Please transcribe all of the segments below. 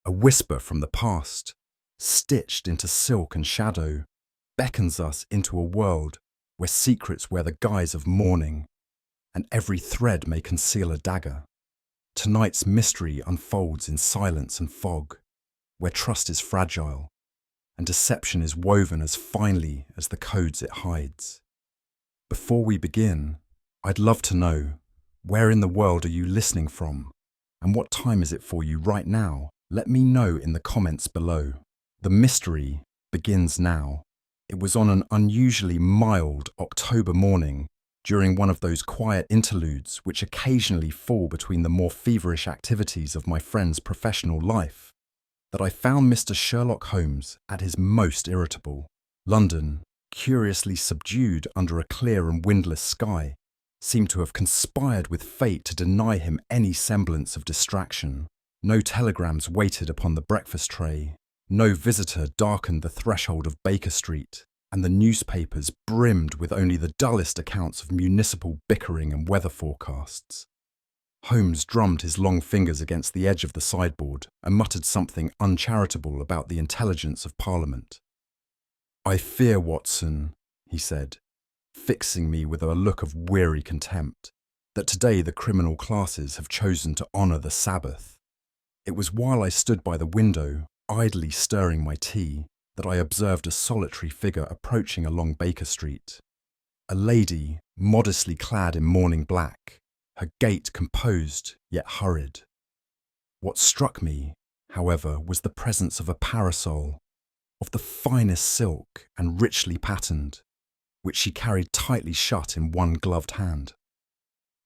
A whisper from the past, stitched into silk and shadow, beckons us into a world where secrets wear the guise of mourning, and every thread may conceal a dagger. Tonight's mystery unfolds in silence and fog, where trust is fragile, and deception is woven as finely as the codes it hides. Before we begin, I'd love to know, where in the world are you listening from, and what time is it for you right now? Let me know in the comments below. The mystery begins now. It was on an unusually mild October morning, during one of those quiet interludes which occasionally fall between the more feverish activities of my friend's professional life, that I found Mr. Sherlock Holmes at his most irritable. London, curiously subdued under a clear and windless sky, seemed to have conspired with fate to deny him any semblance of distraction. No telegrams waited upon the breakfast tray, no visitor darkened the threshold of Baker Street, and the newspapers brimmed with only the dullest accounts of municipal bickering and weather forecasts. Holmes drummed his long fingers against the edge of the sideboard and muttered something uncharitable about the intelligence of Parliament. "I fear, Watson," he said, fixing me with a look of weary contempt, "that today the criminal classes have chosen to honour the Sabbath." It was while I stood by the window, idly stirring my tea, that I observed a solitary figure approaching along Baker Street. A lady, modestly clad in mourning black, her gait composed yet hurried. What struck me, however, was the presence of a parasol, of the finest silk and richly patterned, which she carried tightly shut in one gloved hand.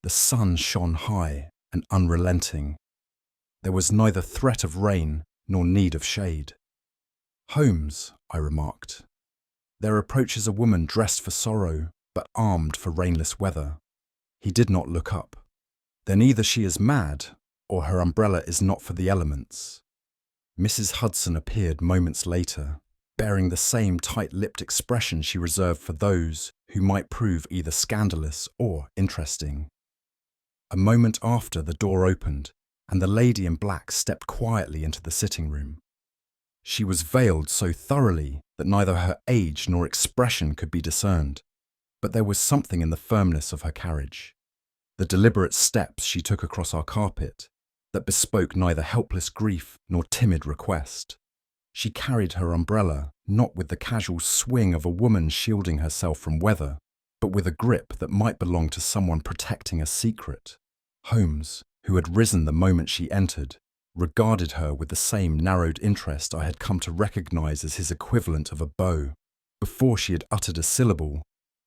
The sun shone high and unrelenting. There was neither threat of rain nor need of shade. "Holmes," I remarked, "there approaches a woman dressed for sorrow, but armed for rainless weather." He did not look up. "Then either she is mad, or her umbrella is not for the elements." Mrs. Hudson appeared moments later, bearing the same tight-lipped expression she reserved for those who might prove either scandalous or interesting. A moment after, the door opened, and the lady in black stepped quietly into the sitting room. She was veiled so thoroughly that neither her age nor expression could be discerned, but there was something in the firmness of her carriage, the deliberate steps she took across our carpet, that bespoke neither helpless grief nor timid request. She carried her umbrella not with the casual swing of a woman shielding herself from weather, but with a grip that might belong to someone protecting a secret. Holmes, who had risen the moment she entered, regarded her with the same narrowed interest I had come to recognize as his equivalent of a bow. Before she had uttered a syllable,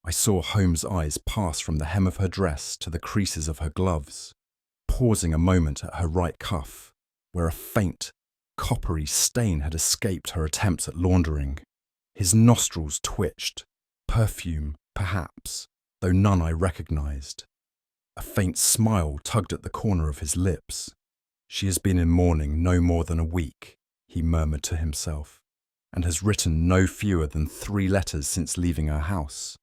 I saw Holmes' eyes pass from the hem of her dress to the creases of her gloves, pausing a moment at her right cuff, where a faint, coppery stain had escaped her attempts at laundering. His nostrils twitched, perfume, perhaps, though none I recognized. A faint smile tugged at the corner of his lips. "She has been in mourning no more than a week," he murmured to himself, "and has written no fewer than 3 letters since leaving her house."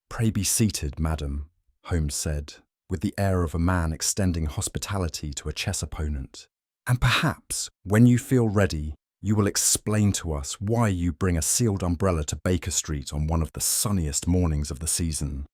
"Pray be seated, madam," Holmes said, with the air of a man extending hospitality to a chess opponent. "And perhaps, when you feel ready, you will explain to us why you bring a sealed umbrella to Baker Street on one of the sunniest mornings of the season."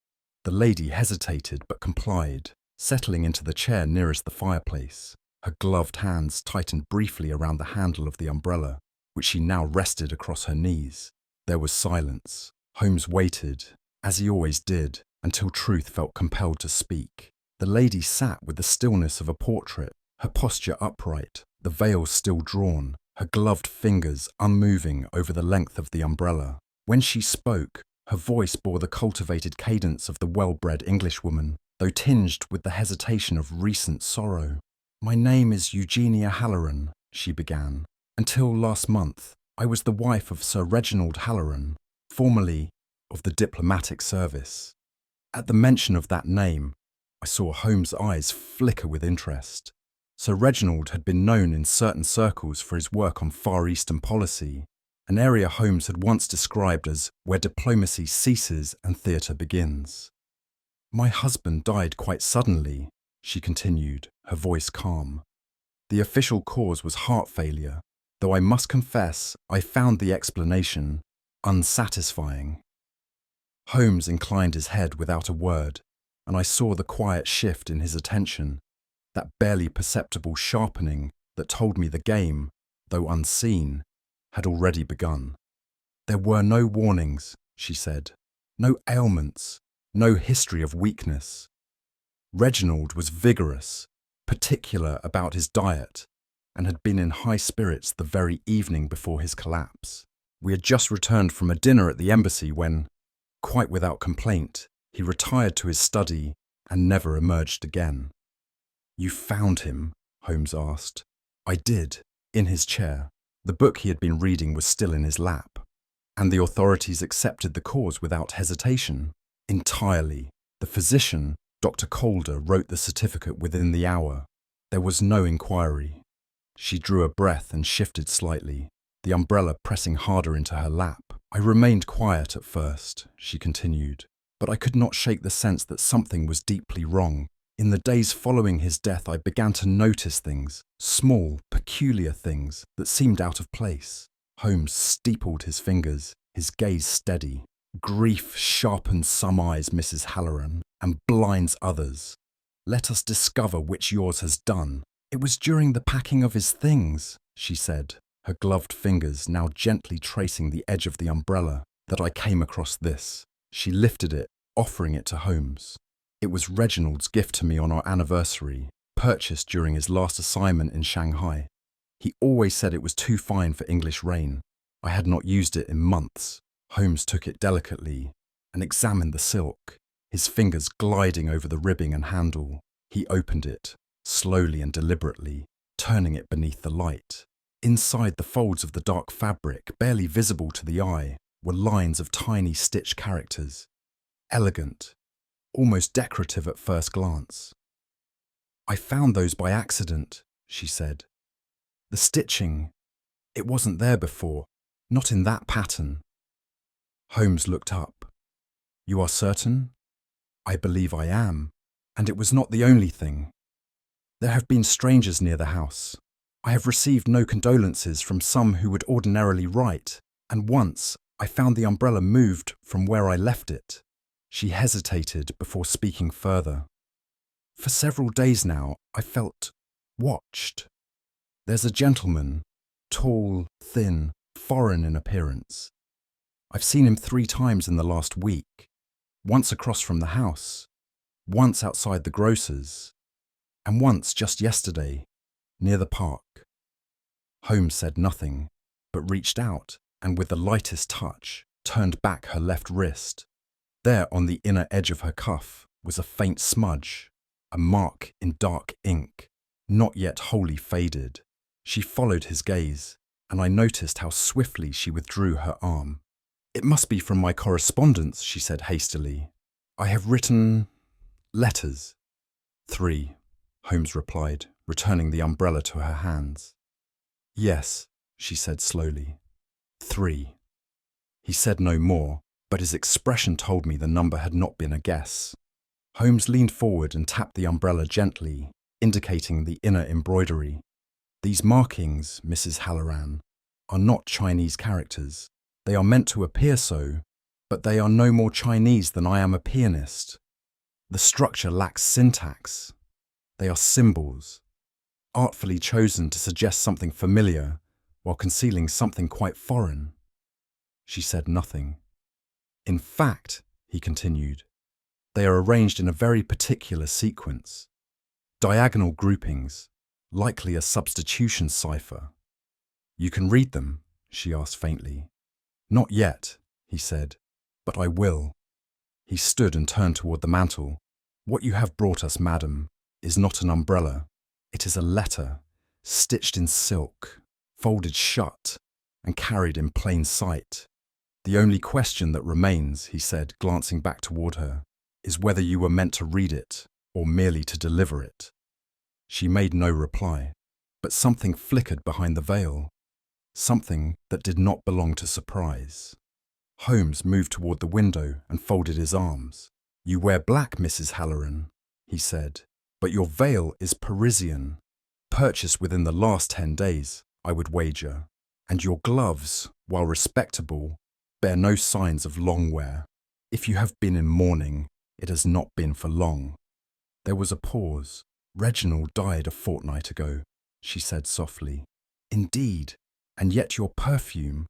The lady hesitated but complied, settling into the chair nearest the fireplace. Her gloved hands tightened briefly around the handle of the umbrella, which she now rested across her knees. There was silence. Holmes waited, as he always did, until truth felt compelled to speak. The lady sat with the stillness of a portrait, her posture upright, the veil still drawn, her gloved fingers unmoving over the length of the umbrella. When she spoke, her voice bore the cultivated cadence of the well-bred Englishwoman, though tinged with the hesitation of recent sorrow. "My name is Eugenia Halloran," she began. "Until last month, I was the wife of Sir Reginald Halloran, formerly of the diplomatic service." At the mention of that name, I saw Holmes' eyes flicker with interest. Sir Reginald had been known in certain circles for his work on Far Eastern policy, an area Holmes had once described as where diplomacy ceases and theatre begins. "My husband died quite suddenly," she continued, her voice calm. The official cause was heart failure, though I must confess I found the explanation unsatisfying. Holmes inclined his head without a word, and I saw the quiet shift in his attention, that barely perceptible sharpening that told me the game, though unseen, had already begun. There were no warnings, she said, no ailments, no history of weakness. Reginald was vigorous, particular about his diet, and had been in high spirits the very evening before his collapse. We had just returned from a dinner at the embassy when, quite without complaint, he retired to his study and never emerged again. "You found him?" Holmes asked. "I did, in his chair. The book he had been reading was still in his lap. And the authorities accepted the cause without hesitation. Entirely. The physician, Dr. Calder, wrote the certificate within the hour. There was no inquiry." She drew a breath and shifted slightly, the umbrella pressing harder into her lap. "I remained quiet at first," she continued, "but I could not shake the sense that something was deeply wrong. In the days following his death, I began to notice things, small, peculiar things that seemed out of place." Holmes steepled his fingers, his gaze steady. "Grief sharpens some eyes, Mrs. Halloran, and blinds others. Let us discover which yours has done." "It was during the packing of his things," she said, her gloved fingers now gently tracing the edge of the umbrella, "that I came across this." She lifted it, offering it to Holmes. "It was Reginald's gift to me on our anniversary, purchased during his last assignment in Shanghai. He always said it was too fine for English rain. I had not used it in months." Holmes took it delicately and examined the silk, his fingers gliding over the ribbing and handle. He opened it, slowly and deliberately, turning it beneath the light. Inside the folds of the dark fabric, barely visible to the eye, were lines of tiny stitched characters. Elegant, almost decorative at first glance. "I found those by accident," she said. "The stitching, it wasn't there before, not in that pattern." Holmes looked up. "You are certain?" "I believe I am, and it was not the only thing. There have been strangers near the house. I have received no condolences from some who would ordinarily write, and once I found the umbrella moved from where I left it." She hesitated before speaking further. "For several days now, I felt watched. There's a gentleman, tall, thin, foreign in appearance. I've seen him 3 times in the last week, once across from the house, once outside the grocer's, and once just yesterday, near the park." Holmes said nothing, but reached out and with the lightest touch turned back her left wrist. There on the inner edge of her cuff was a faint smudge, a mark in dark ink, not yet wholly faded. She followed his gaze, and I noticed how swiftly she withdrew her arm. "It must be from my correspondence," she said hastily. "I have written letters." 3, Holmes replied, returning the umbrella to her hands. "Yes," she said slowly. 3. He said no more, but his expression told me the number had not been a guess. Holmes leaned forward and tapped the umbrella gently, indicating the inner embroidery. "These markings, Mrs. Halloran, are not Chinese characters. They are meant to appear so, but they are no more Chinese than I am a pianist. The structure lacks syntax. They are symbols, artfully chosen to suggest something familiar while concealing something quite foreign." She said nothing. "In fact," he continued, "they are arranged in a very particular sequence. Diagonal groupings, likely a substitution cipher." "You can read them?" she asked faintly. "Not yet," he said, "but I will." He stood and turned toward the mantel. "What you have brought us, madam, is not an umbrella. It is a letter, stitched in silk, folded shut, and carried in plain sight. The only question that remains," he said, glancing back toward her, "is whether you were meant to read it or merely to deliver it." She made no reply, but something flickered behind the veil, something that did not belong to surprise. Holmes moved toward the window and folded his arms. "You wear black, Mrs. Halloran," he said, "but your veil is Parisian. Purchased within the last 10 days, I would wager. And your gloves, while respectable, bear no signs of long wear. If you have been in mourning, it has not been for long." There was a pause. "Reginald died a fortnight ago," she said softly. "Indeed, and yet your perfume,"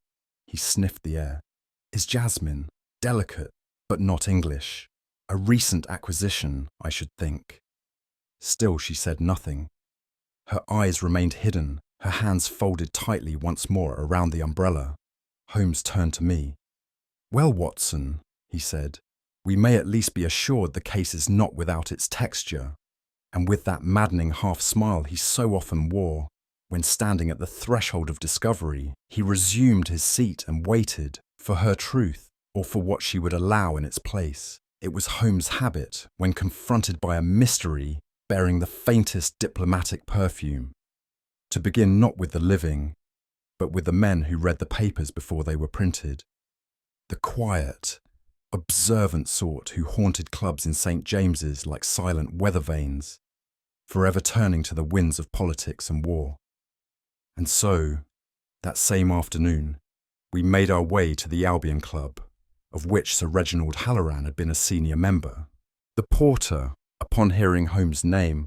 he sniffed the air, "is jasmine, delicate, but not English. A recent acquisition, I should think." Still she said nothing. Her eyes remained hidden, her hands folded tightly once more around the umbrella. Holmes turned to me. "Well, Watson," he said, "we may at least be assured the case is not without its texture." And with that maddening half-smile he so often wore, when standing at the threshold of discovery, he resumed his seat and waited for her truth or for what she would allow in its place. It was Holmes' habit, when confronted by a mystery bearing the faintest diplomatic perfume, to begin not with the living, but with the men who read the papers before they were printed. The quiet, observant sort who haunted clubs in St. James's like silent weather vanes, forever turning to the winds of politics and war. And so, that same afternoon, we made our way to the Albion Club, of which Sir Reginald Halloran had been a senior member. The porter, upon hearing Holmes' name,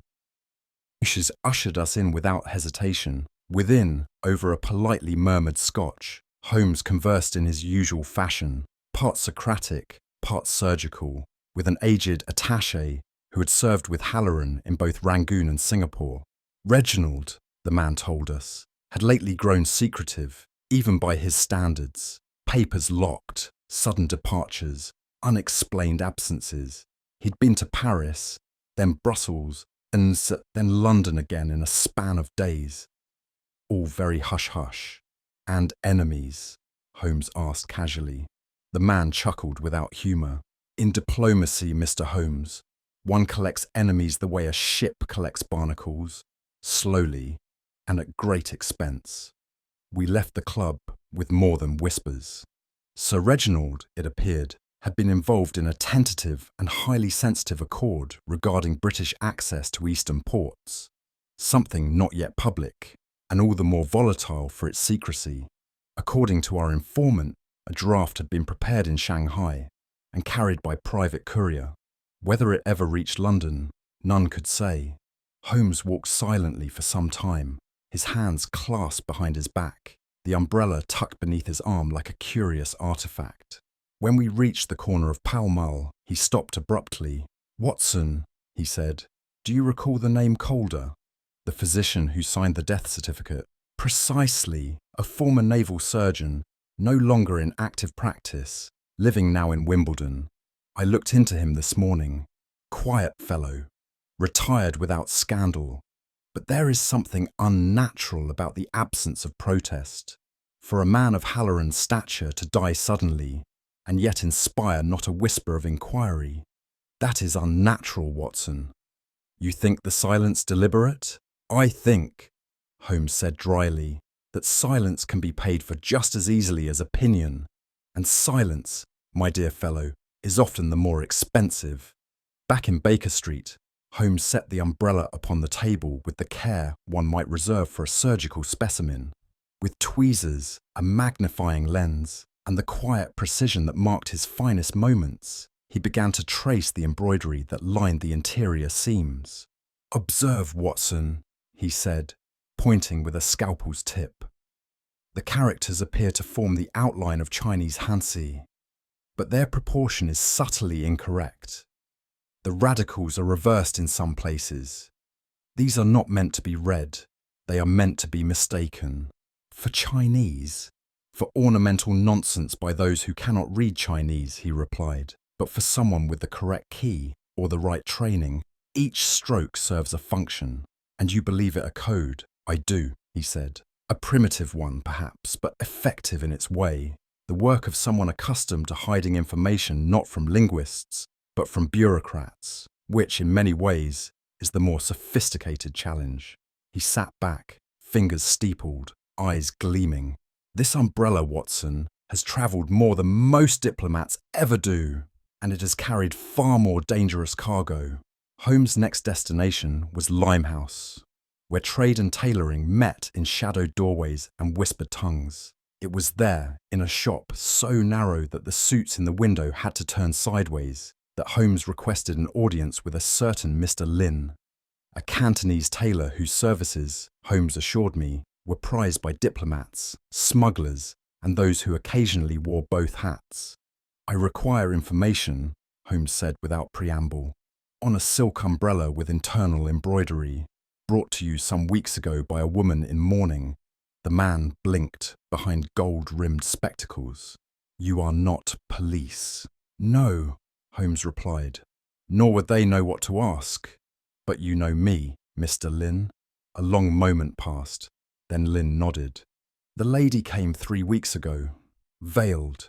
ushered us in without hesitation. Within, over a politely murmured Scotch, Holmes conversed in his usual fashion, part Socratic, part surgical, with an aged attaché who had served with Halloran in both Rangoon and Singapore. Reginald, the man told us, had lately grown secretive, even by his standards. Papers locked, sudden departures, unexplained absences. He'd been to Paris, then Brussels, and then London again in a span of days. All very hush-hush. "And enemies?" Holmes asked casually. The man chuckled without humour. "In diplomacy, Mr. Holmes, one collects enemies the way a ship collects barnacles, slowly and at great expense." We left the club with more than whispers. Sir Reginald, it appeared, had been involved in a tentative and highly sensitive accord regarding British access to eastern ports, something not yet public, and all the more volatile for its secrecy. According to our informant, a draft had been prepared in Shanghai and carried by private courier. Whether it ever reached London, none could say. Holmes walked silently for some time, his hands clasped behind his back, the umbrella tucked beneath his arm like a curious artifact. When we reached the corner of Pall Mall, he stopped abruptly. "Watson," he said, "do you recall the name Calder? The physician who signed the death certificate?" "Precisely, a former naval surgeon, no longer in active practice, living now in Wimbledon. I looked into him this morning. Quiet fellow, retired without scandal. But there is something unnatural about the absence of protest. For a man of Halloran's stature to die suddenly, and yet inspire not a whisper of inquiry, that is unnatural, Watson. You think the silence deliberate? I think," Holmes said dryly, "that silence can be paid for just as easily as opinion, and silence, my dear fellow, is often the more expensive." Back in Baker Street, Holmes set the umbrella upon the table with the care one might reserve for a surgical specimen. With tweezers, a magnifying lens, and the quiet precision that marked his finest moments, he began to trace the embroidery that lined the interior seams. "Observe, Watson," he said, pointing with a scalpel's tip. "The characters appear to form the outline of Chinese Hansi, but their proportion is subtly incorrect. The radicals are reversed in some places. These are not meant to be read, they are meant to be mistaken. For Chinese? For ornamental nonsense by those who cannot read Chinese," he replied, "but for someone with the correct key or the right training. Each stroke serves a function, and you believe it a code." "I do," he said. "A primitive one, perhaps, but effective in its way. The work of someone accustomed to hiding information not from linguists, but from bureaucrats, which, in many ways, is the more sophisticated challenge." He sat back, fingers steepled, eyes gleaming. "This umbrella, Watson, has travelled more than most diplomats ever do, and it has carried far more dangerous cargo." Holmes' next destination was Limehouse, where trade and tailoring met in shadowed doorways and whispered tongues. It was there, in a shop so narrow that the suits in the window had to turn sideways, that Holmes requested an audience with a certain Mr. Lin, a Cantonese tailor whose services, Holmes assured me, were prized by diplomats, smugglers, and those who occasionally wore both hats. "I require information," Holmes said without preamble, "on a silk umbrella with internal embroidery, brought to you some weeks ago by a woman in mourning." The man blinked behind gold-rimmed spectacles. "You are not police." "No," Holmes replied, "nor would they know what to ask. But you know me, Mr. Lin." A long moment passed, then Lin nodded. "The lady came 3 weeks ago, veiled,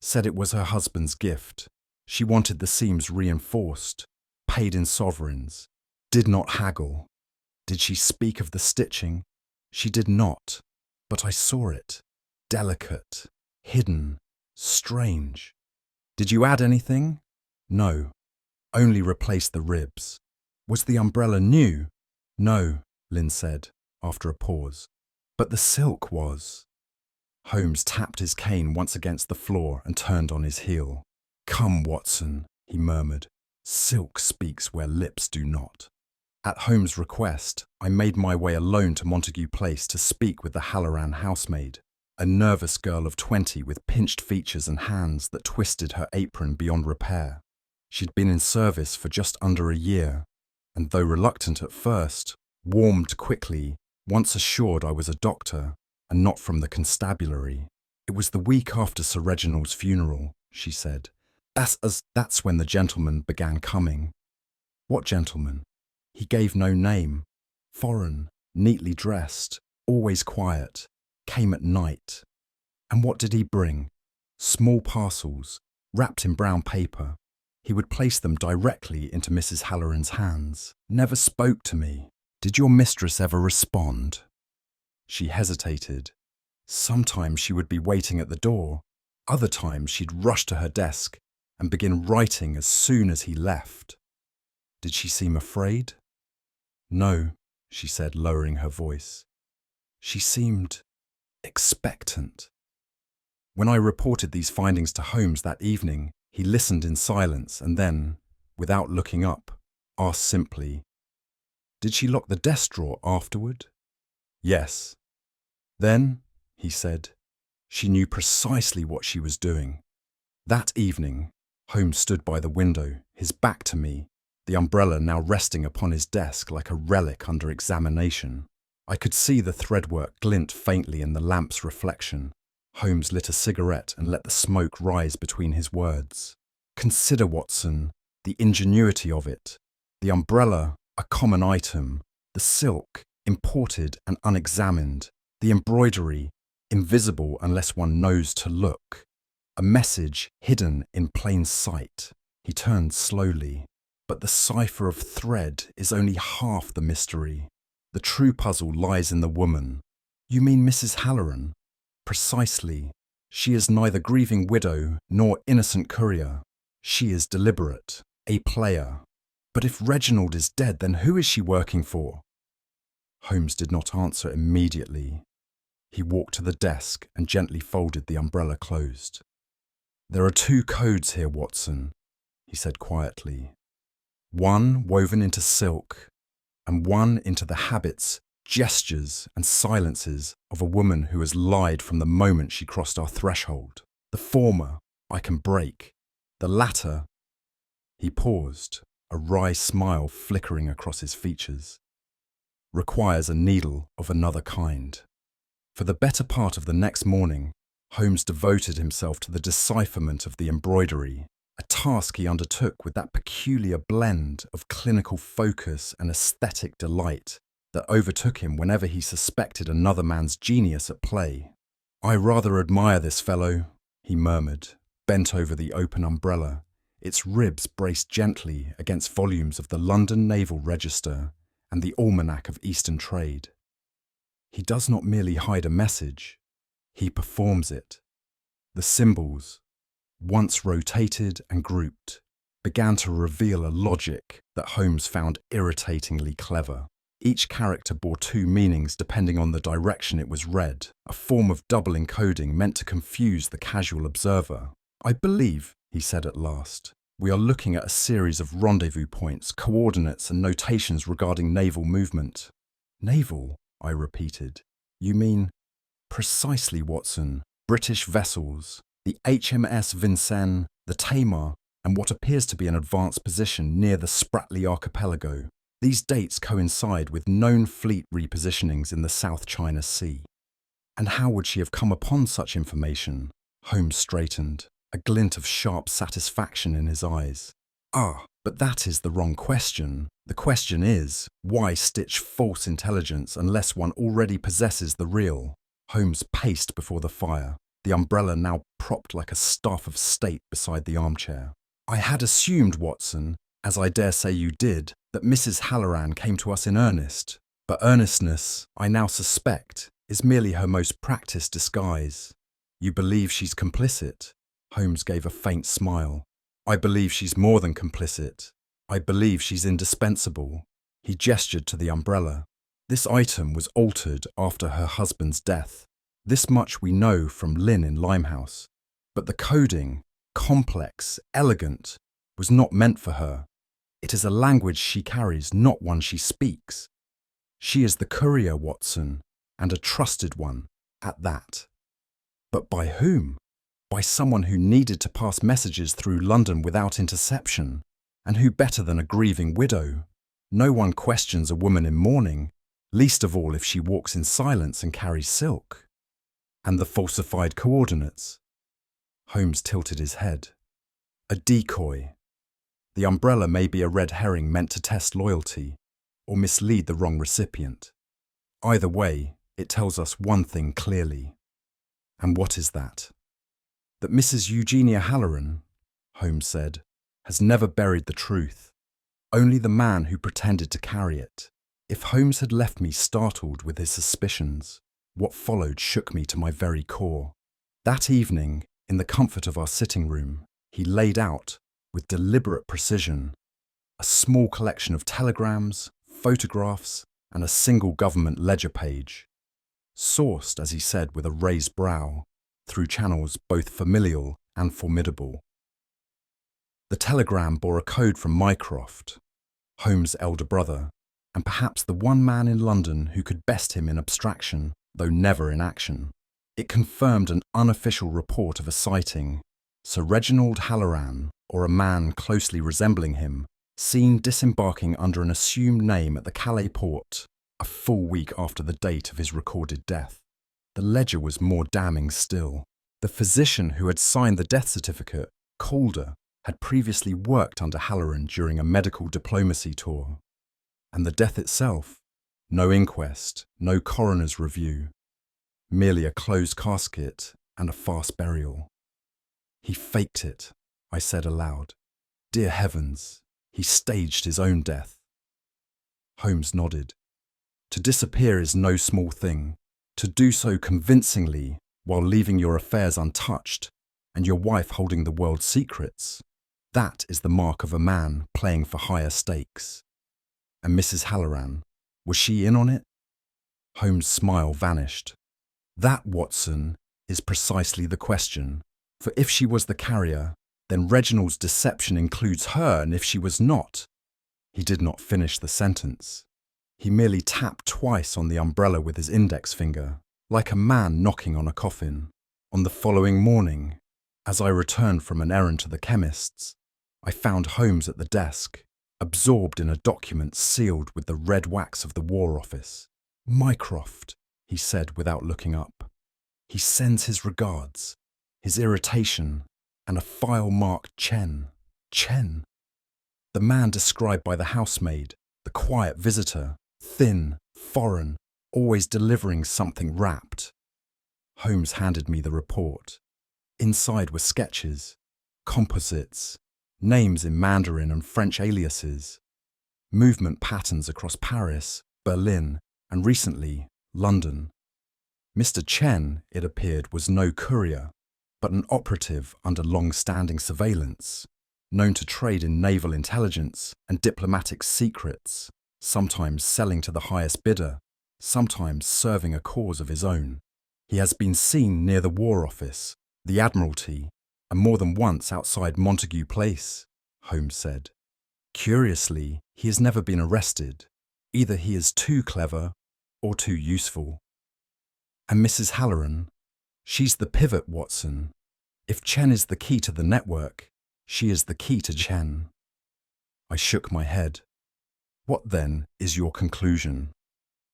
said it was her husband's gift. She wanted the seams reinforced, paid in sovereigns, did not haggle. Did she speak of the stitching? She did not, but I saw it. Delicate, hidden, strange. Did you add anything?" "No, only replace the ribs." "Was the umbrella new?" "No," Lin said, after a pause. "But the silk was." Holmes tapped his cane once against the floor and turned on his heel. "Come, Watson," he murmured. "Silk speaks where lips do not." At Holmes' request, I made my way alone to Montague Place to speak with the Halloran housemaid, a nervous girl of 20 with pinched features and hands that twisted her apron beyond repair. She'd been in service for just under a year, and though reluctant at first, warmed quickly once assured I was a doctor and not from the constabulary. "It was the week after Sir Reginald's funeral," she said. That's when the gentleman began coming." "What gentleman?" "He gave no name. Foreign, neatly dressed, always quiet, came at night." "And what did he bring?" "Small parcels, wrapped in brown paper. He would place them directly into Mrs. Halloran's hands. Never spoke to me." "Did your mistress ever respond?" She hesitated. "Sometimes she would be waiting at the door. Other times she'd rush to her desk and begin writing as soon as he left." "Did she seem afraid?" "No," she said, lowering her voice. "She seemed expectant." When I reported these findings to Holmes that evening, he listened in silence and then, without looking up, asked simply, "Did she lock the desk drawer afterward?" "Yes." "Then," he said, "she knew precisely what she was doing." That evening, Holmes stood by the window, his back to me, the umbrella now resting upon his desk like a relic under examination. I could see the threadwork glint faintly in the lamp's reflection. Holmes lit a cigarette and let the smoke rise between his words. "Consider, Watson, the ingenuity of it. The umbrella, a common item. The silk, imported and unexamined. The embroidery, invisible unless one knows to look. A message hidden in plain sight." He turned slowly. "But the cipher of thread is only half the mystery. The true puzzle lies in the woman." "You mean Mrs. Halloran?" "Precisely. She is neither grieving widow nor innocent courier. She is deliberate, a player. But if Reginald is dead, then who is she working for?" Holmes did not answer immediately. He walked to the desk and gently folded the umbrella closed. "There are 2 codes here, Watson," he said quietly. "One woven into silk, and one into the habits, gestures, and silences of a woman who has lied from the moment she crossed our threshold. The former I can break. The latter—" He paused, a wry smile flickering across his features. "Requires a needle of another kind." For the better part of the next morning, Holmes devoted himself to the decipherment of the embroidery, a task he undertook with that peculiar blend of clinical focus and aesthetic delight that overtook him whenever he suspected another man's genius at play. "I rather admire this fellow," he murmured, bent over the open umbrella, its ribs braced gently against volumes of the London Naval Register and the Almanac of Eastern Trade. "He does not merely hide a message, he performs it." The symbols, once rotated and grouped, began to reveal a logic that Holmes found irritatingly clever. Each character bore two meanings depending on the direction it was read, a form of double encoding meant to confuse the casual observer. "I believe," he said at last, "we are looking at a series of rendezvous points, coordinates and notations regarding naval movement." "Naval?" I repeated. "You mean—" "Precisely, Watson. British vessels, the HMS Vincennes, the Tamar, and what appears to be an advanced position near the Spratly Archipelago. These dates coincide with known fleet repositionings in the South China Sea." "And how would she have come upon such information?" Holmes straightened, a glint of sharp satisfaction in his eyes. "Ah, but that is the wrong question. The question is, why stitch false intelligence unless one already possesses the real?" Holmes paced before the fire, the umbrella now propped like a staff of state beside the armchair. "I had assumed, Watson, as I dare say you did, that Mrs. Halloran came to us in earnest. But earnestness, I now suspect, is merely her most practiced disguise." "You believe she's complicit?" Holmes gave a faint smile. "I believe she's more than complicit. I believe she's indispensable." He gestured to the umbrella. "This item was altered after her husband's death. This much we know from Lynn in Limehouse. But the coding, complex, elegant, was not meant for her. It is a language she carries, not one she speaks. She is the courier, Watson, and a trusted one, at that." "But by whom?" "By someone who needed to pass messages through London without interception. And who better than a grieving widow? No one questions a woman in mourning, least of all if she walks in silence and carries silk." "And the falsified coordinates?" Holmes tilted his head. "A decoy. The umbrella may be a red herring meant to test loyalty, or mislead the wrong recipient. Either way, it tells us one thing clearly." "And what is that?" "That Mrs. Eugenia Halloran," Holmes said, "has never buried the truth. Only the man who pretended to carry it." If Holmes had left me startled with his suspicions, what followed shook me to my very core. That evening, in the comfort of our sitting room, he laid out, with deliberate precision, a small collection of telegrams, photographs, and a single government ledger page, sourced, as he said with a raised brow, through channels both familial and formidable. The telegram bore a code from Mycroft, Holmes' elder brother, and perhaps the one man in London who could best him in abstraction, though never in action. It confirmed an unofficial report of a sighting, Sir Reginald Halloran, or a man closely resembling him, seen disembarking under an assumed name at the Calais port a full week after the date of his recorded death. The ledger was more damning still. The physician who had signed the death certificate, Calder, had previously worked under Halloran during a medical diplomacy tour. And the death itself? No inquest, no coroner's review. Merely a closed casket and a fast burial. "He faked it," I said aloud. "Dear heavens, he staged his own death." Holmes nodded. "To disappear is no small thing. To do so convincingly while leaving your affairs untouched and your wife holding the world's secrets, that is the mark of a man playing for higher stakes." "And Mrs. Halloran, was she in on it?" Holmes' smile vanished. "That, Watson, is precisely the question. For if she was the carrier, then Reginald's deception includes her, and if she was not—" He did not finish the sentence. He merely tapped twice on the umbrella with his index finger, like a man knocking on a coffin. On the following morning, as I returned from an errand to the chemist's, I found Holmes at the desk, absorbed in a document sealed with the red wax of the War Office. "Mycroft," he said without looking up. "He sends his regards, his irritation, and a file marked Chen. Chen. The man described by the housemaid, the quiet visitor, thin, foreign, always delivering something wrapped." Holmes handed me the report. Inside were sketches, composites, names in Mandarin and French aliases, movement patterns across Paris, Berlin, and recently, London. Mr. Chen, it appeared, was no courier, but an operative under long-standing surveillance, known to trade in naval intelligence and diplomatic secrets, sometimes selling to the highest bidder, sometimes serving a cause of his own. He has been seen near the War Office, the Admiralty, and more than once outside Montague Place, Holmes said. Curiously, he has never been arrested. Either he is too clever or too useful. And Mrs. Halloran, she's the pivot, Watson. If Chen is the key to the network, she is the key to Chen. I shook my head. What then is your conclusion?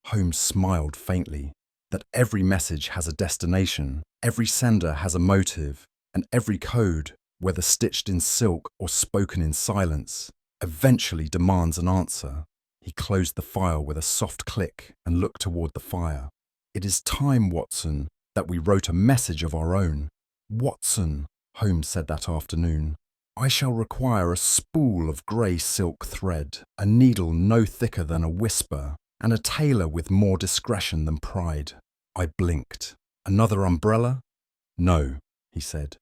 Holmes smiled faintly. That every message has a destination, every sender has a motive, and every code, whether stitched in silk or spoken in silence, eventually demands an answer. He closed the file with a soft click and looked toward the fire. It is time, Watson, that we wrote a message of our own. Watson, Holmes said that afternoon, I shall require a spool of grey silk thread, a needle no thicker than a whisper, and a tailor with more discretion than pride. I blinked. Another umbrella? No, he said.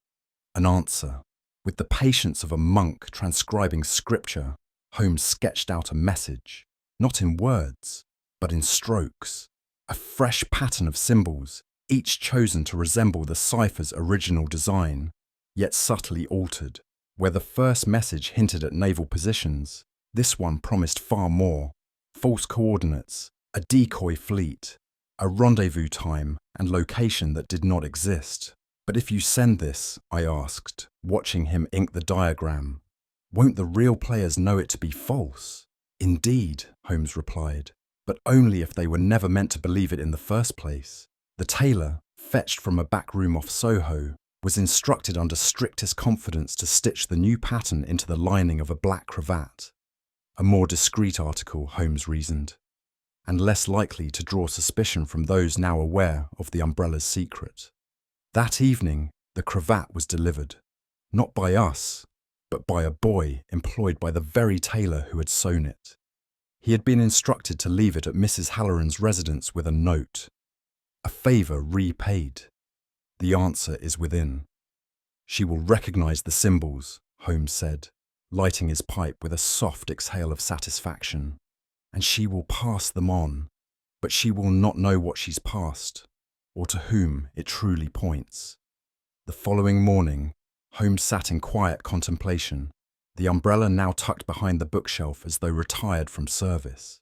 An answer. With the patience of a monk transcribing scripture, Holmes sketched out a message, not in words, but in strokes. A fresh pattern of symbols, each chosen to resemble the cipher's original design, yet subtly altered. Where the first message hinted at naval positions, this one promised far more. False coordinates, a decoy fleet, a rendezvous time and location that did not exist. But if you send this, I asked, watching him ink the diagram, won't the real players know it to be false? Indeed, Holmes replied, but only if they were never meant to believe it in the first place. The tailor, fetched from a back room off Soho, was instructed under strictest confidence to stitch the new pattern into the lining of a black cravat. A more discreet article, Holmes reasoned, and less likely to draw suspicion from those now aware of the umbrella's secret. That evening, the cravat was delivered, not by us, but by a boy employed by the very tailor who had sewn it. He had been instructed to leave it at Mrs. Halloran's residence with a note. A favour repaid. The answer is within. She will recognise the symbols, Holmes said, lighting his pipe with a soft exhale of satisfaction. And she will pass them on, but she will not know what she's passed, or to whom it truly points. The following morning, Holmes sat in quiet contemplation, the umbrella now tucked behind the bookshelf as though retired from service.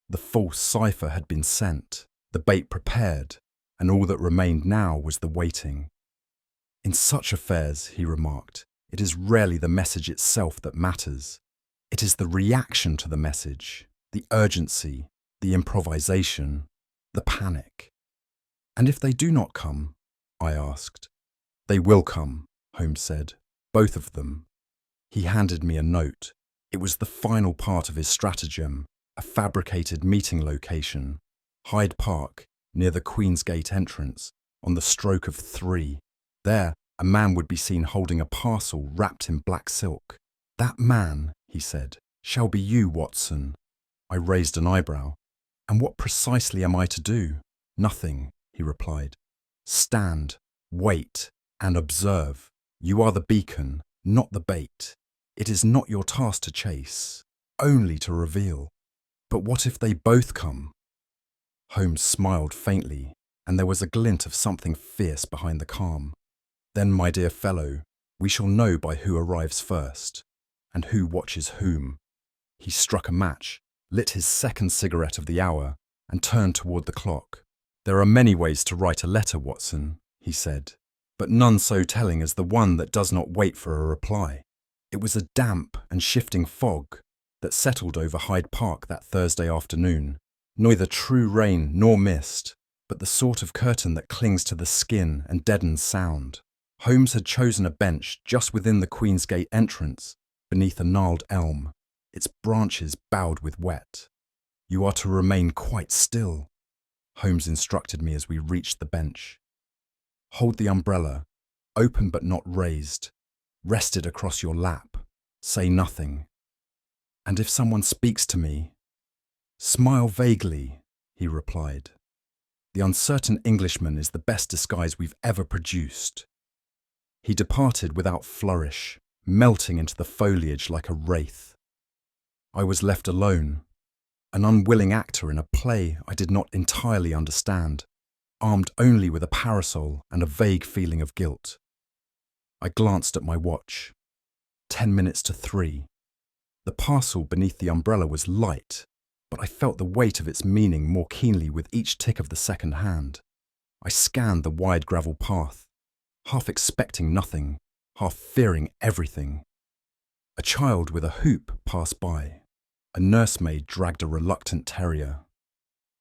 The false cipher had been sent, the bait prepared, and all that remained now was the waiting. In such affairs, he remarked, it is rarely the message itself that matters. It is the reaction to the message, the urgency, the improvisation, the panic. And if they do not come? I asked. They will come, Holmes said, both of them. He handed me a note. It was the final part of his stratagem, a fabricated meeting location, Hyde Park, near the Queen's Gate entrance, on the stroke of 3. There, a man would be seen holding a parcel wrapped in black silk. That man, he said, shall be you, Watson. I raised an eyebrow. And what precisely am I to do? Nothing, he replied. Stand, wait, and observe. You are the beacon, not the bait. It is not your task to chase, only to reveal. But what if they both come? Holmes smiled faintly, and there was a glint of something fierce behind the calm. Then, my dear fellow, we shall know by who arrives first, and who watches whom. He struck a match, lit his second cigarette of the hour, and turned toward the clock. There are many ways to write a letter, Watson, he said, but none so telling as the one that does not wait for a reply. It was a damp and shifting fog that settled over Hyde Park that Thursday afternoon. Neither true rain nor mist, but the sort of curtain that clings to the skin and deadens sound. Holmes had chosen a bench just within the Queen's Gate entrance, beneath a gnarled elm, its branches bowed with wet. You are to remain quite still, Holmes instructed me as we reached the bench. Hold the umbrella, open but not raised, rested across your lap. Say nothing. And if someone speaks to me, smile vaguely, he replied. The uncertain Englishman is the best disguise we've ever produced. He departed without flourish, melting into the foliage like a wraith. I was left alone, an unwilling actor in a play I did not entirely understand, armed only with a parasol and a vague feeling of guilt. I glanced at my watch. 10 minutes to 3. The parcel beneath the umbrella was light, but I felt the weight of its meaning more keenly with each tick of the second hand. I scanned the wide gravel path, half expecting nothing, half fearing everything. A child with a hoop passed by. A nursemaid dragged a reluctant terrier.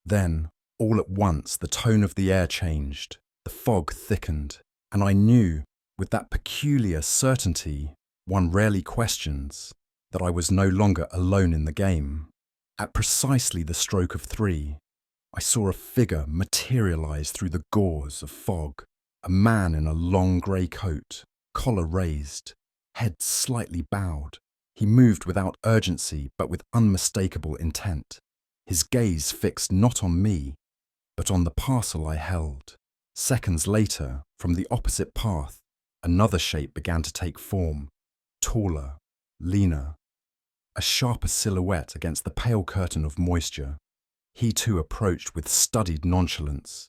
Then, all at once, the tone of the air changed, the fog thickened, and I knew, with that peculiar certainty one rarely questions, that I was no longer alone in the game. At precisely the stroke of 3, I saw a figure materialize through the gauze of fog, a man in a long grey coat, collar raised, head slightly bowed. He moved without urgency but with unmistakable intent, his gaze fixed not on me, but on the parcel I held. Seconds later, from the opposite path, another shape began to take form, taller, leaner, a sharper silhouette against the pale curtain of moisture. He too approached with studied nonchalance,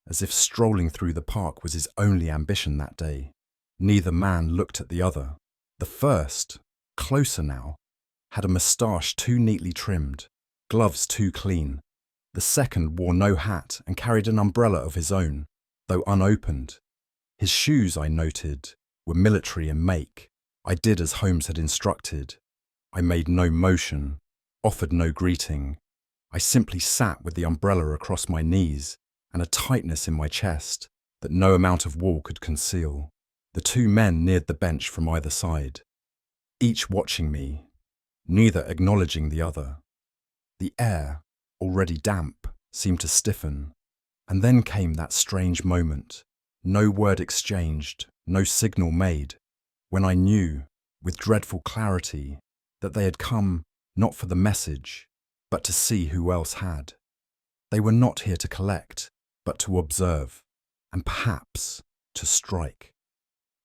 as if strolling through the park was his only ambition that day. Neither man looked at the other. The first, closer now, had a moustache too neatly trimmed, gloves too clean. The second wore no hat and carried an umbrella of his own, though unopened. His shoes, I noted, were military in make. I did as Holmes had instructed. I made no motion, offered no greeting. I simply sat with the umbrella across my knees and a tightness in my chest that no amount of wall could conceal. The two men neared the bench from either side, each watching me, neither acknowledging the other. The air, already damp, seemed to stiffen, and then came that strange moment, no word exchanged, no signal made, when I knew, with dreadful clarity, that they had come not for the message, but to see who else had. They were not here to collect, but to observe, and perhaps to strike.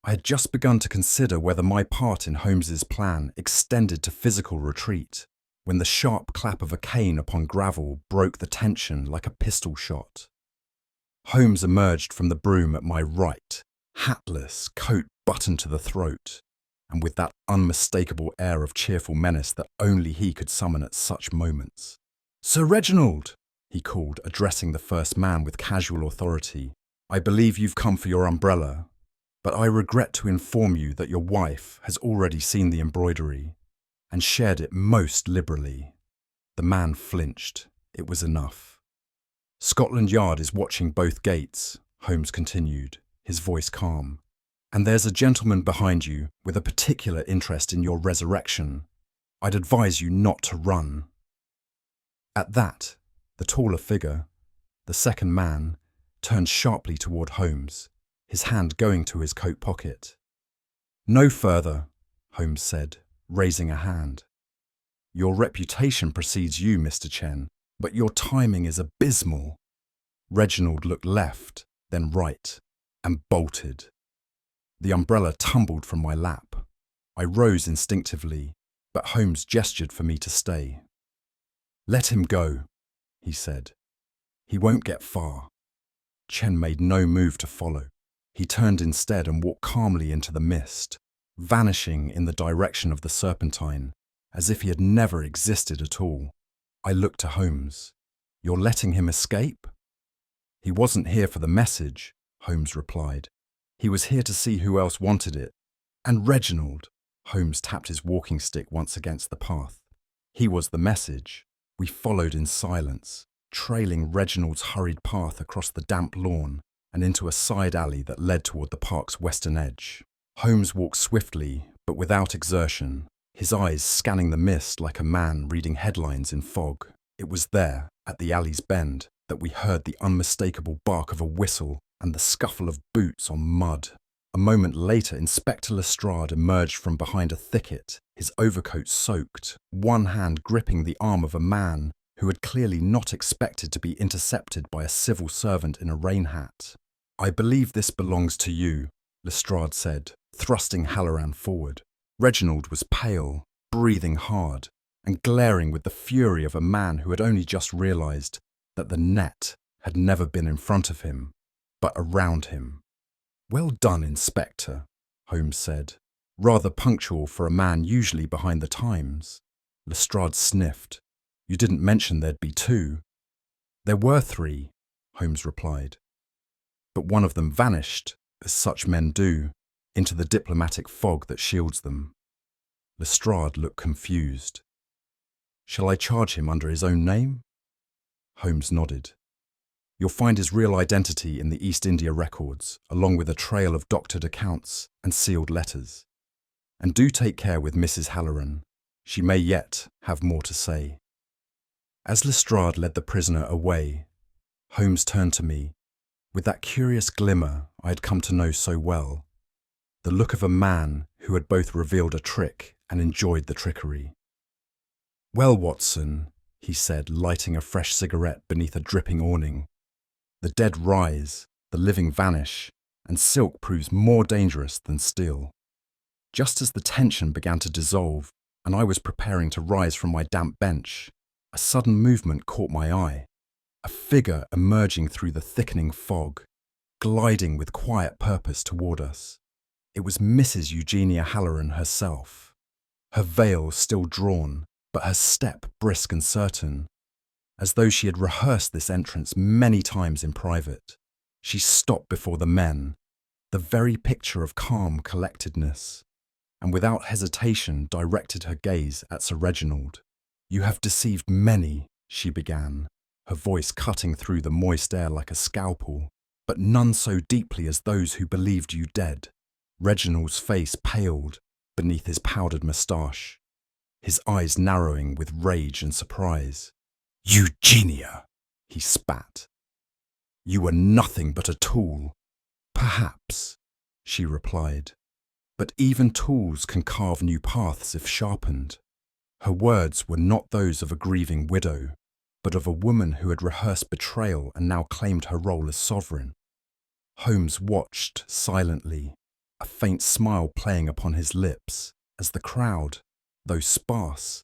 I had just begun to consider whether my part in Holmes's plan extended to physical retreat, when the sharp clap of a cane upon gravel broke the tension like a pistol shot. Holmes emerged from the broom at my right, hatless, coat buttoned to the throat, and with that unmistakable air of cheerful menace that only he could summon at such moments. "Sir Reginald," he called, addressing the first man with casual authority, "I believe you've come for your umbrella, but I regret to inform you that your wife has already seen the embroidery and shared it most liberally." The man flinched. It was enough. "Scotland Yard is watching both gates," Holmes continued, his voice calm. "And there's a gentleman behind you with a particular interest in your resurrection. I'd advise you not to run." At that, the taller figure, the second man, turned sharply toward Holmes, his hand going to his coat pocket. "No further," Holmes said, raising a hand. "Your reputation precedes you, Mr. Chen, but your timing is abysmal." Reginald looked left, then right, and bolted. The umbrella tumbled from my lap. I rose instinctively, but Holmes gestured for me to stay. "Let him go," he said. "He won't get far." Chen made no move to follow. He turned instead and walked calmly into the mist, vanishing in the direction of the Serpentine, as if he had never existed at all. I looked to Holmes. "You're letting him escape?" "He wasn't here for the message," Holmes replied. "He was here to see who else wanted it. And Reginald," Holmes tapped his walking stick once against the path. "He was the message." We followed in silence, trailing Reginald's hurried path across the damp lawn and into a side alley that led toward the park's western edge. Holmes walked swiftly, but without exertion, his eyes scanning the mist like a man reading headlines in fog. It was there, at the alley's bend, that we heard the unmistakable bark of a whistle and the scuffle of boots on mud. A moment later, Inspector Lestrade emerged from behind a thicket, his overcoat soaked, one hand gripping the arm of a man who had clearly not expected to be intercepted by a civil servant in a rain hat. "I believe this belongs to you," Lestrade said, thrusting Halloran forward. Reginald was pale, breathing hard, and glaring with the fury of a man who had only just realized that the net had never been in front of him, but around him. "Well done, Inspector," Holmes said, rather punctual for a man usually behind the times. Lestrade sniffed. "You didn't mention there'd be two." "There were three," Holmes replied. "But one of them vanished, as such men do, into the diplomatic fog that shields them." Lestrade looked confused. "Shall I charge him under his own name?" Holmes nodded. "You'll find his real identity in the East India records, along with a trail of doctored accounts and sealed letters. And do take care with Mrs. Halloran. She may yet have more to say." As Lestrade led the prisoner away, Holmes turned to me, with that curious glimmer I had come to know so well, the look of a man who had both revealed a trick and enjoyed the trickery. "Well, Watson," he said, lighting a fresh cigarette beneath a dripping awning, "the dead rise, the living vanish, and silk proves more dangerous than steel." Just as the tension began to dissolve and I was preparing to rise from my damp bench, a sudden movement caught my eye. A figure emerging through the thickening fog, gliding with quiet purpose toward us. It was Mrs. Eugenia Halloran herself, her veil still drawn, but her step brisk and certain, as though she had rehearsed this entrance many times in private. She stopped before the men, the very picture of calm collectedness, and without hesitation directed her gaze at Sir Reginald. "You have deceived many," she began, her voice cutting through the moist air like a scalpel, "but none so deeply as those who believed you dead." Reginald's face paled beneath his powdered moustache, his eyes narrowing with rage and surprise. "Eugenia," he spat. "You were nothing but a tool." "Perhaps," she replied, "but even tools can carve new paths if sharpened." Her words were not those of a grieving widow, but of a woman who had rehearsed betrayal and now claimed her role as sovereign. Holmes watched silently, a faint smile playing upon his lips, as the crowd, though sparse,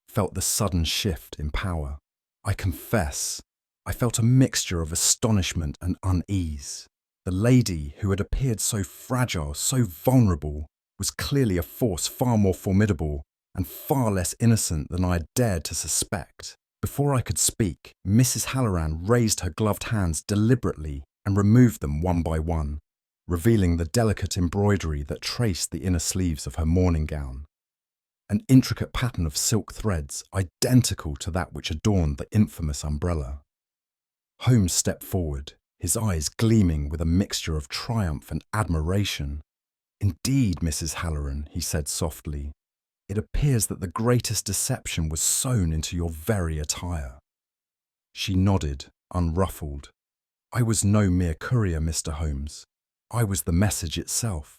felt the sudden shift in power. I confess, I felt a mixture of astonishment and unease. The lady who had appeared so fragile, so vulnerable, was clearly a force far more formidable and far less innocent than I had dared to suspect. Before I could speak, Mrs. Halloran raised her gloved hands deliberately and removed them one by one, revealing the delicate embroidery that traced the inner sleeves of her morning gown. An intricate pattern of silk threads identical to that which adorned the infamous umbrella. Holmes stepped forward, his eyes gleaming with a mixture of triumph and admiration. "Indeed, Mrs. Halloran," he said softly, "it appears that the greatest deception was sewn into your very attire." She nodded, unruffled. "I was no mere courier, Mr. Holmes. I was the message itself."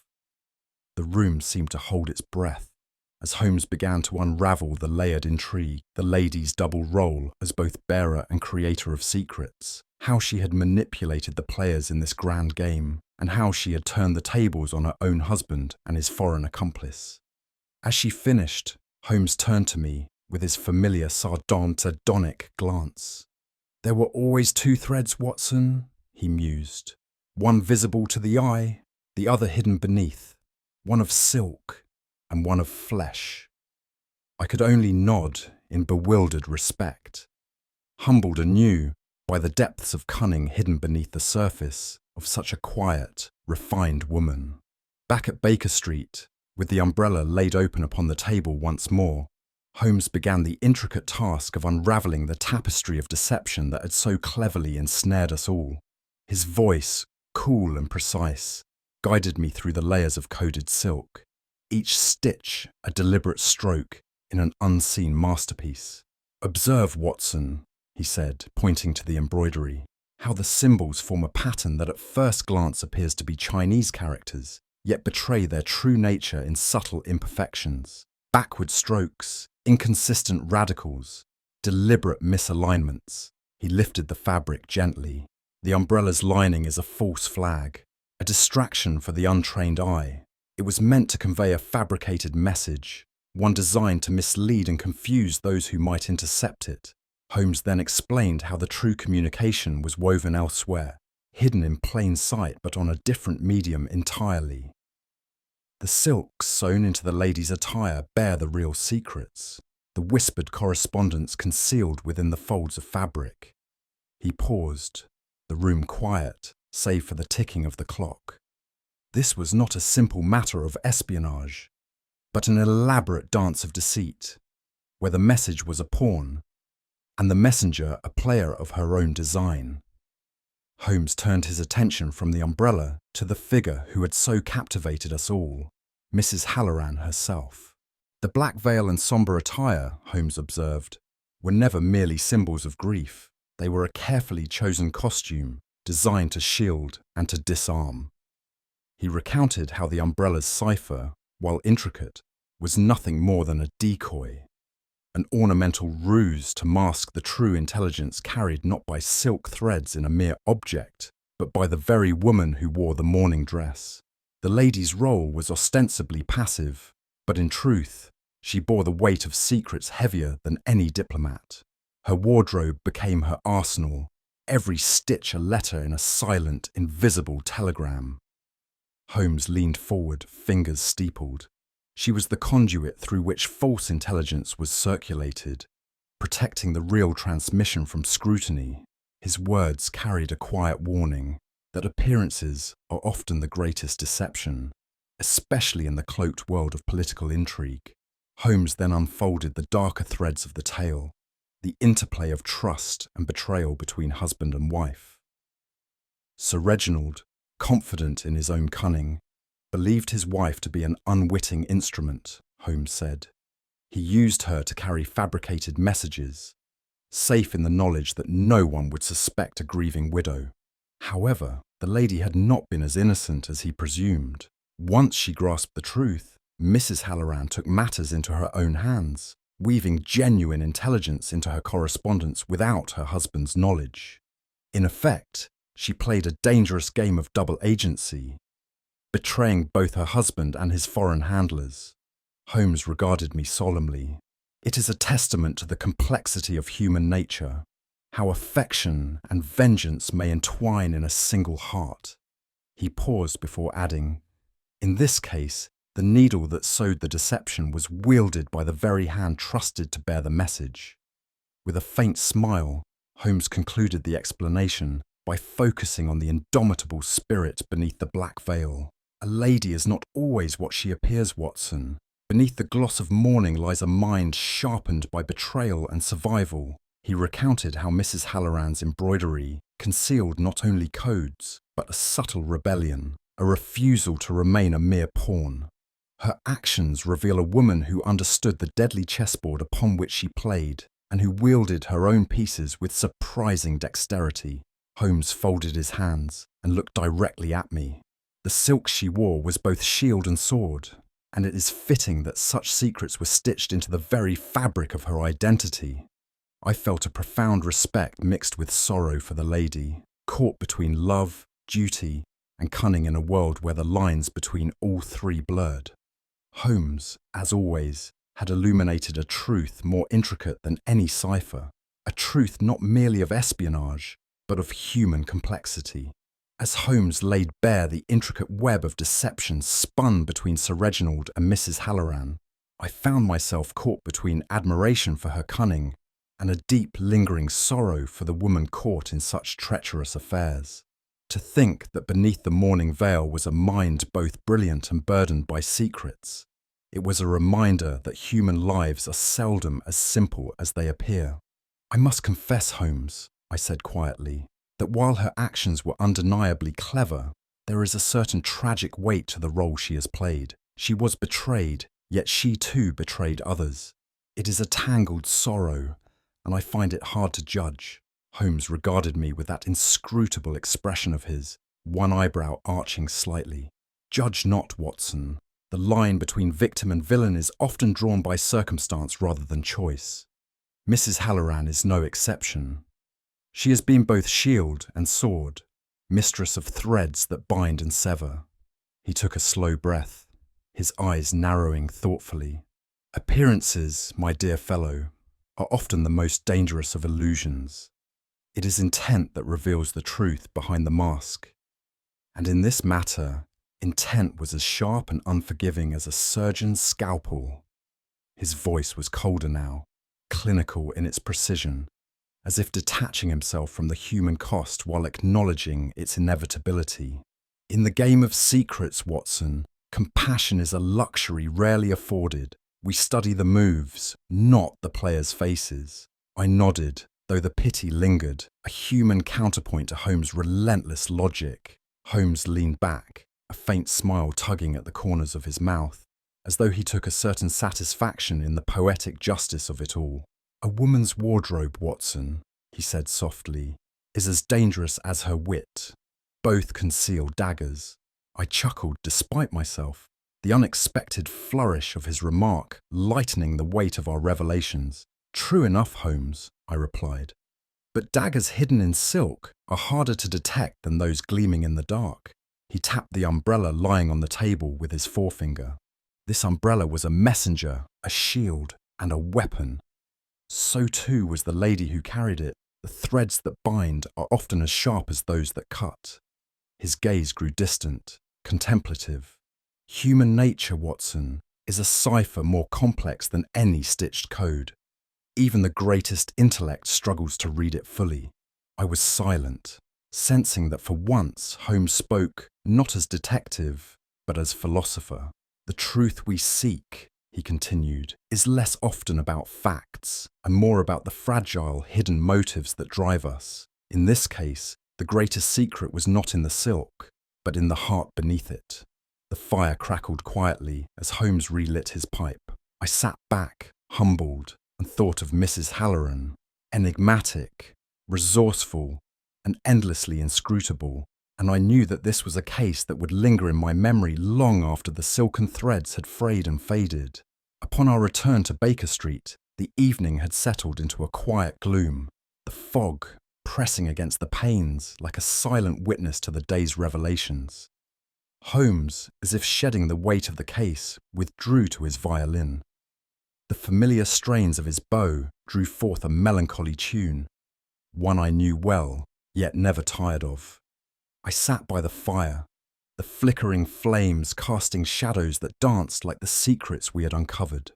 The room seemed to hold its breath as Holmes began to unravel the layered intrigue, the lady's double role as both bearer and creator of secrets, how she had manipulated the players in this grand game, and how she had turned the tables on her own husband and his foreign accomplice. As she finished, Holmes turned to me with his familiar sardonic glance. "There were always two threads, Watson," he mused. "One visible to the eye, the other hidden beneath. One of silk and one of flesh." I could only nod in bewildered respect, humbled anew by the depths of cunning hidden beneath the surface of such a quiet, refined woman. Back at Baker Street, with the umbrella laid open upon the table once more, Holmes began the intricate task of unravelling the tapestry of deception that had so cleverly ensnared us all. His voice, cool and precise, guided me through the layers of coded silk, each stitch a deliberate stroke in an unseen masterpiece. "Observe, Watson," he said, pointing to the embroidery, "how the symbols form a pattern that at first glance appears to be Chinese characters, yet betray their true nature in subtle imperfections. Backward strokes, inconsistent radicals, deliberate misalignments." He lifted the fabric gently. "The umbrella's lining is a false flag, a distraction for the untrained eye. It was meant to convey a fabricated message, one designed to mislead and confuse those who might intercept it. Holmes then explained how the true communication was woven elsewhere, hidden in plain sight but on a different medium entirely. The silks sewn into the lady's attire bear the real secrets, the whispered correspondence concealed within the folds of fabric. He paused, the room quiet, save for the ticking of the clock. This was not a simple matter of espionage, but an elaborate dance of deceit, where the message was a pawn, and the messenger a player of her own design. Holmes turned his attention from the umbrella to the figure who had so captivated us all, Mrs. Halloran herself. The black veil and sombre attire, Holmes observed, were never merely symbols of grief. They were a carefully chosen costume designed to shield and to disarm. He recounted how the umbrella's cipher, while intricate, was nothing more than a decoy, an ornamental ruse to mask the true intelligence carried not by silk threads in a mere object, but by the very woman who wore the mourning dress. The lady's role was ostensibly passive, but in truth, she bore the weight of secrets heavier than any diplomat. Her wardrobe became her arsenal, every stitch a letter in a silent, invisible telegram. Holmes leaned forward, fingers steepled. She was the conduit through which false intelligence was circulated, protecting the real transmission from scrutiny. His words carried a quiet warning that appearances are often the greatest deception, especially in the cloaked world of political intrigue. Holmes then unfolded the darker threads of the tale, the interplay of trust and betrayal between husband and wife. Sir Reginald, confident in his own cunning, believed his wife to be an unwitting instrument, Holmes said. He used her to carry fabricated messages, safe in the knowledge that no one would suspect a grieving widow. However, the lady had not been as innocent as he presumed. Once she grasped the truth, Mrs. Halloran took matters into her own hands, weaving genuine intelligence into her correspondence without her husband's knowledge. In effect, she played a dangerous game of double agency, betraying both her husband and his foreign handlers. Holmes regarded me solemnly. It is a testament to the complexity of human nature, how affection and vengeance may entwine in a single heart. He paused before adding, in this case, the needle that sewed the deception was wielded by the very hand trusted to bear the message. With a faint smile, Holmes concluded the explanation by focusing on the indomitable spirit beneath the black veil. A lady is not always what she appears, Watson. Beneath the gloss of mourning lies a mind sharpened by betrayal and survival. He recounted how Mrs. Halloran's embroidery concealed not only codes, but a subtle rebellion, a refusal to remain a mere pawn. Her actions reveal a woman who understood the deadly chessboard upon which she played, and who wielded her own pieces with surprising dexterity. Holmes folded his hands and looked directly at me. The silk she wore was both shield and sword, and it is fitting that such secrets were stitched into the very fabric of her identity. I felt a profound respect mixed with sorrow for the lady, caught between love, duty, and cunning in a world where the lines between all three blurred. Holmes, as always, had illuminated a truth more intricate than any cipher, a truth not merely of espionage, but of human complexity. As Holmes laid bare the intricate web of deception spun between Sir Reginald and Mrs. Halloran, I found myself caught between admiration for her cunning and a deep, lingering sorrow for the woman caught in such treacherous affairs. To think that beneath the mourning veil was a mind both brilliant and burdened by secrets. It was a reminder that human lives are seldom as simple as they appear. I must confess, Holmes, I said quietly, that while her actions were undeniably clever, there is a certain tragic weight to the role she has played. She was betrayed, yet she too betrayed others. It is a tangled sorrow, and I find it hard to judge. Holmes regarded me with that inscrutable expression of his, one eyebrow arching slightly. Judge not, Watson. The line between victim and villain is often drawn by circumstance rather than choice. Mrs. Halloran is no exception. She has been both shield and sword, mistress of threads that bind and sever. He took a slow breath, his eyes narrowing thoughtfully. Appearances, my dear fellow, are often the most dangerous of illusions. It is intent that reveals the truth behind the mask. And in this matter, intent was as sharp and unforgiving as a surgeon's scalpel. His voice was colder now, clinical in its precision, as if detaching himself from the human cost while acknowledging its inevitability. In the game of secrets, Watson, compassion is a luxury rarely afforded. We study the moves, not the players' faces. I nodded, though the pity lingered, a human counterpoint to Holmes' relentless logic. Holmes leaned back, a faint smile tugging at the corners of his mouth, as though he took a certain satisfaction in the poetic justice of it all. A woman's wardrobe, Watson, he said softly, is as dangerous as her wit. Both conceal daggers. I chuckled despite myself, the unexpected flourish of his remark lightening the weight of our revelations. True enough, Holmes, I replied. But daggers hidden in silk are harder to detect than those gleaming in the dark. He tapped the umbrella lying on the table with his forefinger. This umbrella was a messenger, a shield, and a weapon. So too was the lady who carried it. The threads that bind are often as sharp as those that cut. His gaze grew distant, contemplative. Human nature, Watson, is a cipher more complex than any stitched code. Even the greatest intellect struggles to read it fully. I was silent, sensing that for once Holmes spoke not as detective, but as philosopher. The truth we seek, he continued, is less often about facts and more about the fragile, hidden motives that drive us. In this case, the greatest secret was not in the silk, but in the heart beneath it. The fire crackled quietly as Holmes relit his pipe. I sat back, humbled, and thought of Mrs. Halloran, enigmatic, resourceful, and endlessly inscrutable, and I knew that this was a case that would linger in my memory long after the silken threads had frayed and faded. Upon our return to Baker Street, the evening had settled into a quiet gloom, the fog pressing against the panes like a silent witness to the day's revelations. Holmes, as if shedding the weight of the case, withdrew to his violin. The familiar strains of his bow drew forth a melancholy tune, one I knew well, yet never tired of. I sat by the fire, the flickering flames casting shadows that danced like the secrets we had uncovered.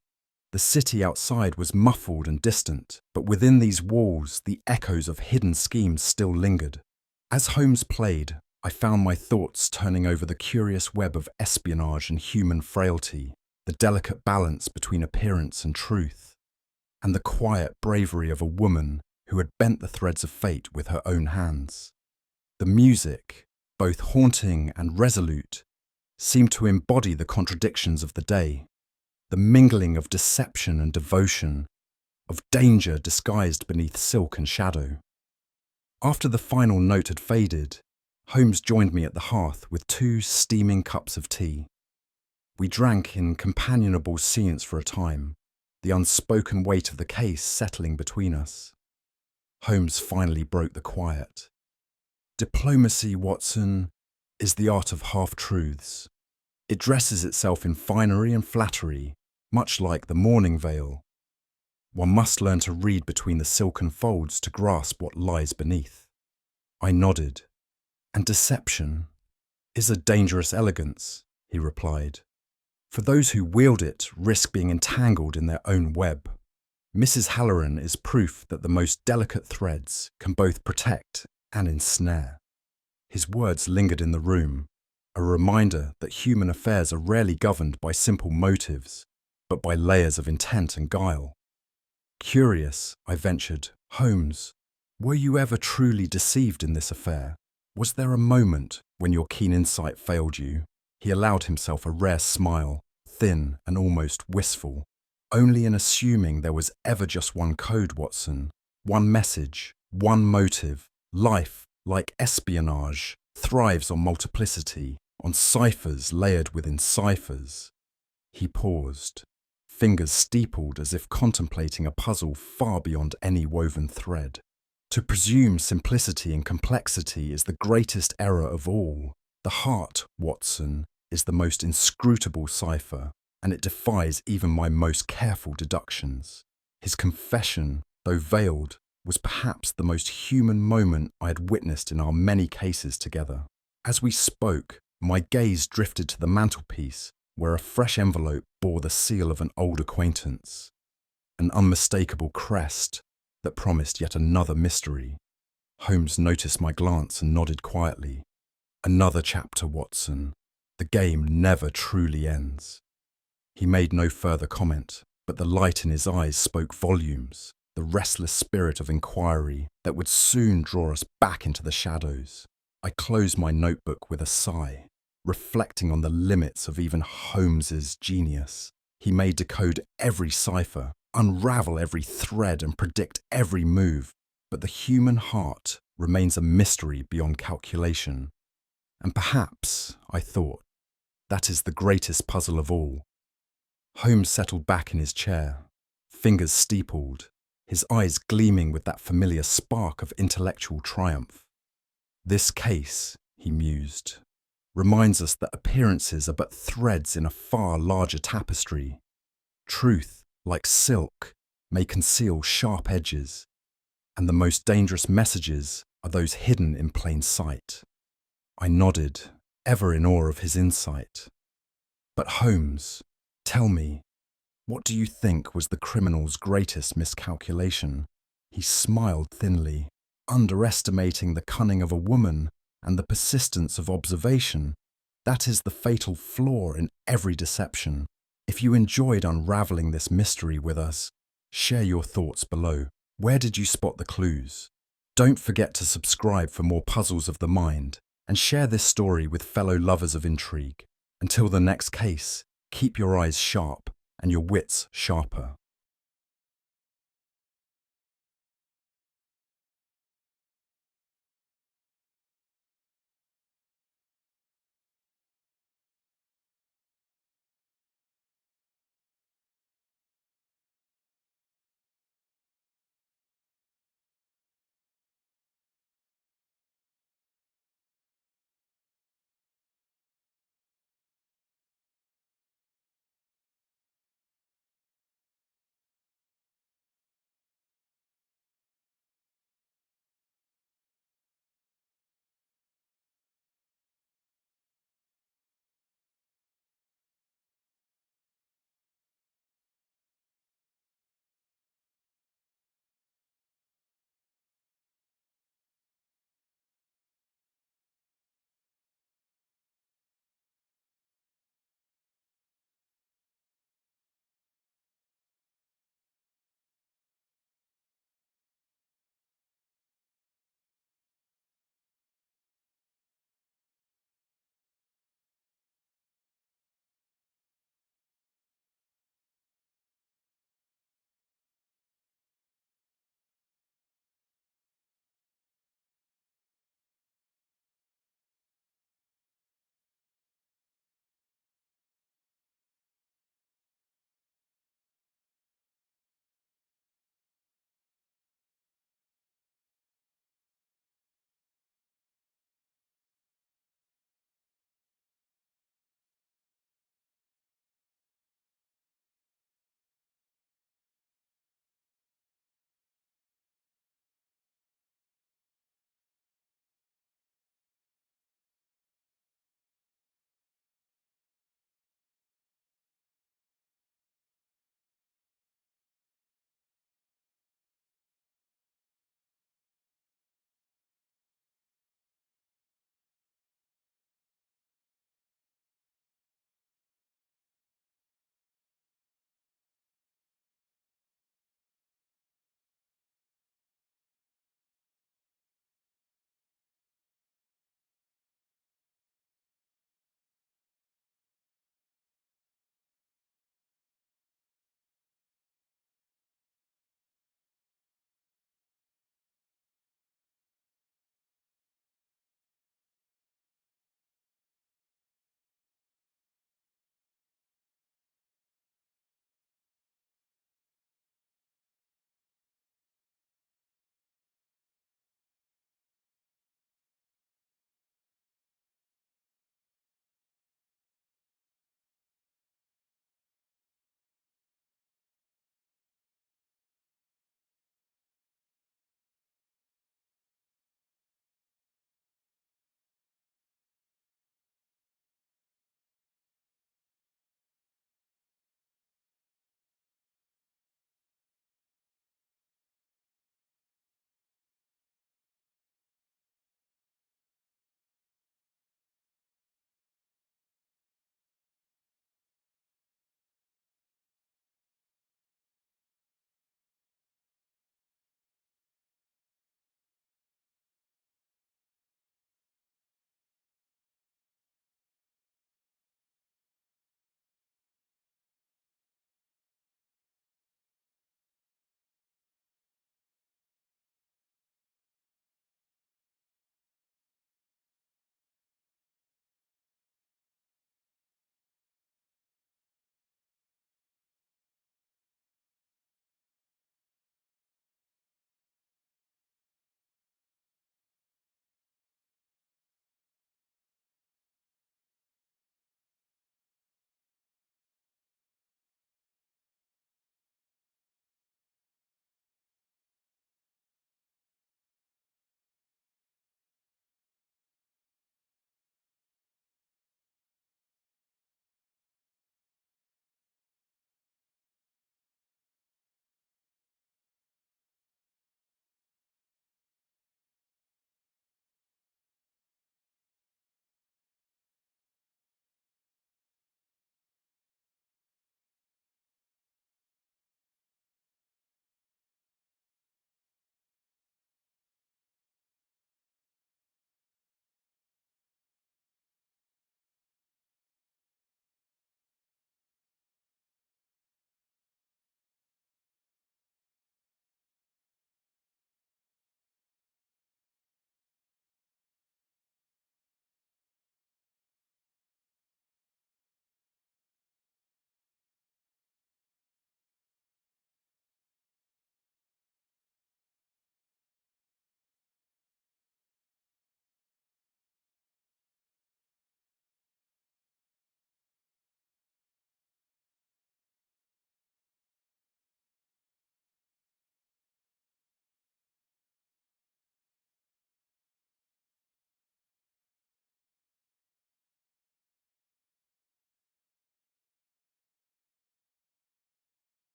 The city outside was muffled and distant, but within these walls the echoes of hidden schemes still lingered. As Holmes played, I found my thoughts turning over the curious web of espionage and human frailty, the delicate balance between appearance and truth, and the quiet bravery of a woman who had bent the threads of fate with her own hands. The music, both haunting and resolute, seemed to embody the contradictions of the day, the mingling of deception and devotion, of danger disguised beneath silk and shadow. After the final note had faded, Holmes joined me at the hearth with 2 steaming cups of tea. We drank in companionable silence for a time, the unspoken weight of the case settling between us. Holmes finally broke the quiet. Diplomacy, Watson, is the art of half-truths. It dresses itself in finery and flattery, much like the mourning veil. One must learn to read between the silken folds to grasp what lies beneath. I nodded. And deception is a dangerous elegance, he replied. For those who wield it risk being entangled in their own web. Mrs. Halloran is proof that the most delicate threads can both protect and ensnare. His words lingered in the room, a reminder that human affairs are rarely governed by simple motives, but by layers of intent and guile. Curious, I ventured, Holmes, were you ever truly deceived in this affair? Was there a moment when your keen insight failed you? He allowed himself a rare smile, thin and almost wistful. Only in assuming there was ever just one code, Watson, one message, one motive. Life, like espionage, thrives on multiplicity, on ciphers layered within ciphers. He paused, fingers steepled as if contemplating a puzzle far beyond any woven thread. To presume simplicity in complexity is the greatest error of all. The heart, Watson, is the most inscrutable cipher. and it defies even my most careful deductions. His confession, though veiled, was perhaps the most human moment I had witnessed in our many cases together. As we spoke, my gaze drifted to the mantelpiece, where a fresh envelope bore the seal of an old acquaintance, an unmistakable crest that promised yet another mystery. Holmes noticed my glance and nodded quietly. "Another chapter, Watson. The game never truly ends." He made no further comment, but the light in his eyes spoke volumes, the restless spirit of inquiry that would soon draw us back into the shadows. I closed my notebook with a sigh, reflecting on the limits of even Holmes's genius. He may decode every cipher, unravel every thread and predict every move, but the human heart remains a mystery beyond calculation. And perhaps, I thought, that is the greatest puzzle of all. Holmes settled back in his chair, fingers steepled, his eyes gleaming with that familiar spark of intellectual triumph. "This case," he mused, "reminds us that appearances are but threads in a far larger tapestry. Truth, like silk, may conceal sharp edges, and the most dangerous messages are those hidden in plain sight." I nodded, ever in awe of his insight. "But Holmes, tell me, what do you think was the criminal's greatest miscalculation?" He smiled thinly, underestimating the cunning of a woman and the persistence of observation. That is the fatal flaw in every deception. If you enjoyed unraveling this mystery with us, share your thoughts below. Where did you spot the clues? Don't forget to subscribe for more puzzles of the mind, and share this story with fellow lovers of intrigue. Until the next case, keep your eyes sharp and your wits sharper.